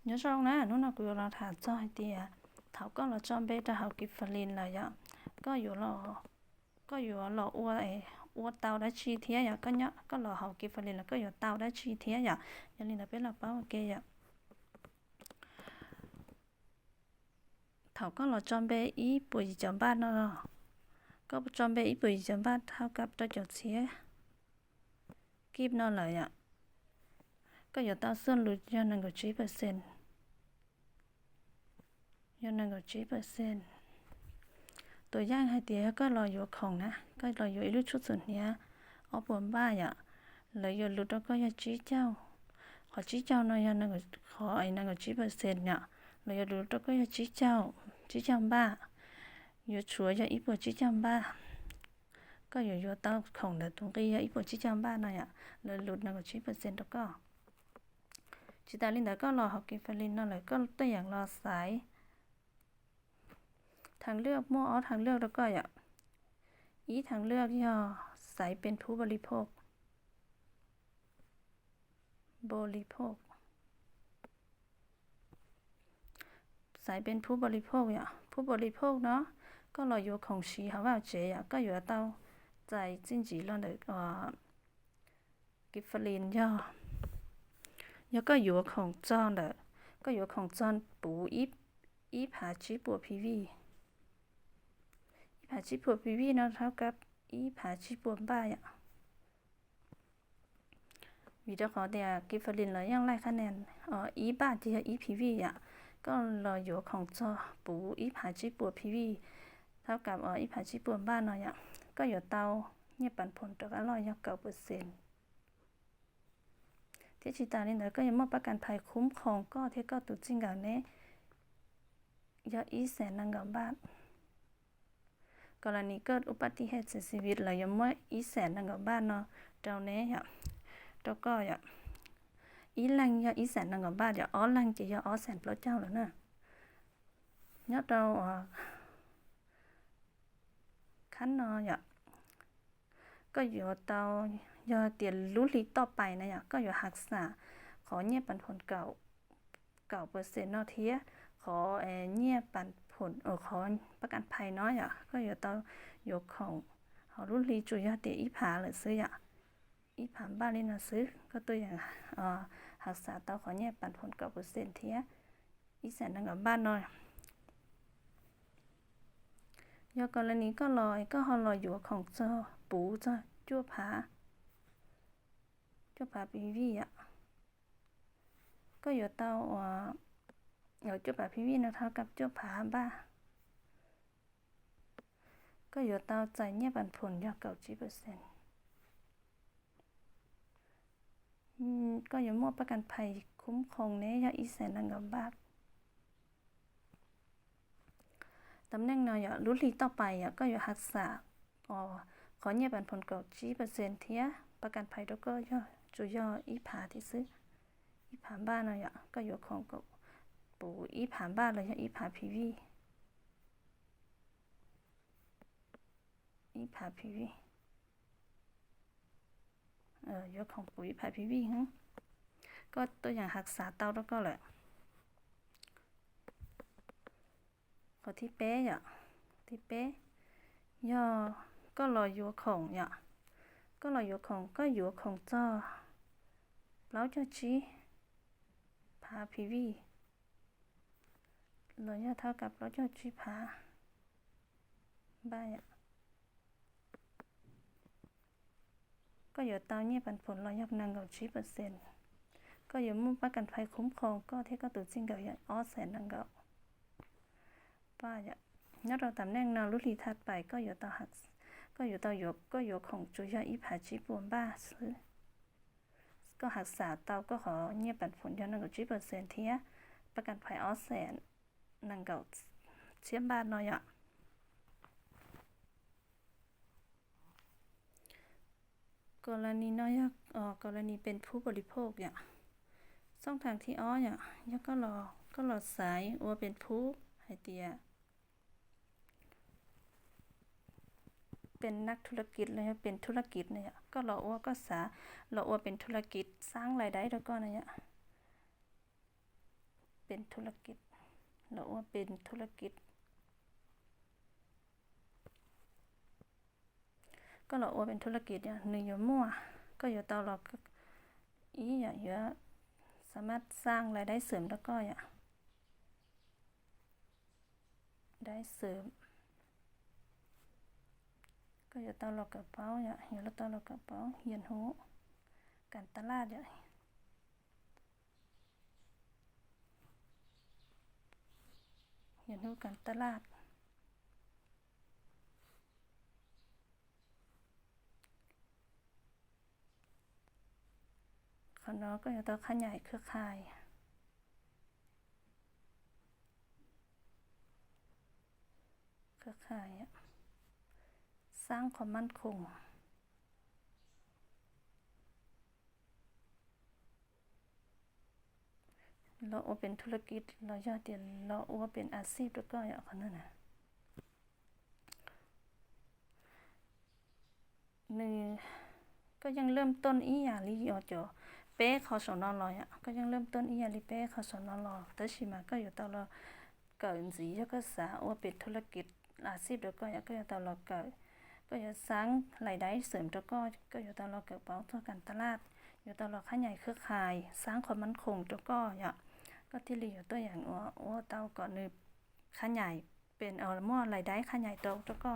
nhớ xong nè nó nào cứ là thả cho thì thảo có là cho bé ta học kịp phần liền là vậy cóอยู่là ua tàu đã chi thế vậy có nhớ có là học kịp phần liền là cóอยู่tàu đã chi thế vậy cho nên là bé là báo ok vậy thảo có là cho bé ý buổi chấm ba nó có cho bé ý buổi chấm ba thao cấp cho chọn xía kịp nó là vậy cóอยู่tao xuân lụt cho nên có 9% cho nên có 9%ตัวย่างให้เตี๋ยก็รออยู่ของนะก็รออยู่อีลูกชุดส่วนเนี้ยเอาปวดบ้าอ่ะเลยอยู่ลุดแล้วก็ยาจี้เจ้าขอจี้เจ้าหน่อยนั่นก็ขอไอ้นั่นก็9%เนี่ยเลยอยู่ลุดแล้วก็ยาจี้เจ้าบ้าอยู่ชัวยาอีปวดจี้เจ้าบ้าก็อยู่เต้าของเด็กตรงกี้ยาอีปวดจี้เจ้าบ้าหน่อยอ่ะเลยลุดนั่นก็9%แล้วก็จิตาลินแต่ก็รอhọcกิฟลินนั่นเลยก็ตัวอย่างรอสายทางเลือกมั่วอ๋อทางเลือกแล้วก็อีทางเลือกย่อใส่เป็นผู้บริโภคใส่เป็นผู้บริโภคผู้บริโภคเนาะก็เราอยู่ของชีเขาว่าเจ๊ก็อยู่เต้าใจจริงจีเราเด็กกิฟลินย่อก็อยู่ของจอนเด็กก็อยู่ของจอนปูอีผาชีปัวพีวีผาชิปวดพีวีเนาะเท่ากับอีผาชิปวดบ้าวิดีโอขอเดียกิฟลินเลยยังไล่คะแนนอีบ้าที่อีพีวีก็รออยู่ของจอปูอีผาชิปวดพีวีเท่ากับอีผาชิปวดบ้าเนาะก็อยู่เตาเนี่ยปันผลตัวก็109%ที่ชิตาลินเลยก็ยังมอบประกันภัยคุ้มครองก็ที่ก็ตุจิงกันเนี่ยยออี100,000 บาทกรณีเกิดอุบัติเหตุเสียชีวิตเรายังไม่100,000 บาทเนาะเจ้าเนี้ยแล้วก็อีหลัง100,000 บาทอ้อหลังจะอ้อแสนปลดเจ้าแล้วนะยอดเราขั้นเนาะก็อยู่เตายอเตียนรู้ลีต่อไปนะก็อยู่หักษาขอเงียบปันผลเก่า9%เนาะเทียขอเงียบปันผลขอประกันภัยน้อยก็อยู่เตายกของเขารุ่นลีจุยเตียอีผาหรือซื้ออีผาบ้านนี่นะซื้อก็ตัวอย่างหักษาเตาขอเงียบปันผล9%เทียอี100,000 บาทน้อยยกกรณีก็ลอยก็ฮอลอยอยู่ของเจ้าปูเจ้าจั่วผาพีวีก็อยู่เตาจั่วผาพีวีนะเท่ากับจั่วผาบ้าก็อยู่เตาใจเนี่ยปันผล90%ก็อยู่มอบประกันภัยคุ้มครองเนี่ยอี100,000 บาทตำแหน่งเนาะรุ่นลีต่อไปก็อยู่หักษาขอเนี่ยปันผล9%เทียประกันภัยแล้วก็จุยอีผาที่ซื้ออีผาบ้านเนาะก็อยู่ของกับปูอีผาบ้านเลยอีผาพีวีอีผาพีวียกของปุ๋ยผาพีวีก็ตัวอย่างหักษาเตาแล้วก็แหละขอที่เป๊ะที่เป๊ะย่อก็รออยู่ของก็รออยู่ของก็อยู่ของจ้อแล้วจะชี้ผาพีวีเลยเท่ากับแล้วจะชี้ผาบ้าก็อยู่เตาเนี่ยปันผลเรานังกับ9%ก็อยู่มุ่งประกันภัยคุ้มครองก็ที่ก็ตุจิงกับอ้อแสนนังกับป้านัดเราตำแหน่งนารุ่นลีถัดไปก็อยู่เตาหักก็อยู่เตาก็อยู่ของจุยอีผาจีปวมบ้าซื้อก็หักษาเตาก็ขอเงียบปันผลนังกับ9%เทียประกันภัยอ้อแสนนังกับเชียมบ้านเนาะกรณีน้อยกรณีเป็นผู้บริโภคช่องทางที่ก็รอสายว่าเป็นผู้ให้เตียเป็นนักธุรกิจเลยเป็นธุรกิจเนี่ยก็รอว่าก็รอว่าเป็นธุรกิจสร้างรายได้แล้วก็เนี่ย เป็นธุรกิจเราว่าเป็นธุรกิจก็เราว่าเป็นธุรกิจเนี่ยหนึ่งอยู่มั่วก็อยู่ตลอดอีอย่างเยอะสามารถสร้างรายได้เสริมแล้วก็ได้เสริมก็อยู่ตลอดกระเป๋าอยู่แล้วตลอดกระเป๋าเรียนรู้การตลาดเรียนรู้การตลาดเขาเนาะก็อยู่ต้องขยายเครือข่ายสร้างความมั่นคงเราว่าเป็นธุรกิจเรายอดเดียนเราว่าเป็นอาชีพแล้วก็อย่างนั้นน่ะหนึ่งก็ยังเริ่มต้นอีอย่างลิยอจอเป้เขาสอนรอยก็ยังเริ่มต้นอีอย่างลิเป้เขาสอนรอแต่ชิมาก็อยู่ตลอดเกิดสีก็สาว่าเป็นธุรกิจอาชีพแล้วก็อยู่ตลอดเกิดก็จะสร้างรายได้เสริมแล้วก็อยู่ตลอดเกิดเป้าต่อการตลาดอยู่ตลอดขยายเครือข่ายสร้างความมั่นคงแล้วก็ก็ที่เหลือตัวอย่างว่าเต้าก่อนนึกขยายเป็นเอาหม้อรายได้ขยายโตแล้วก็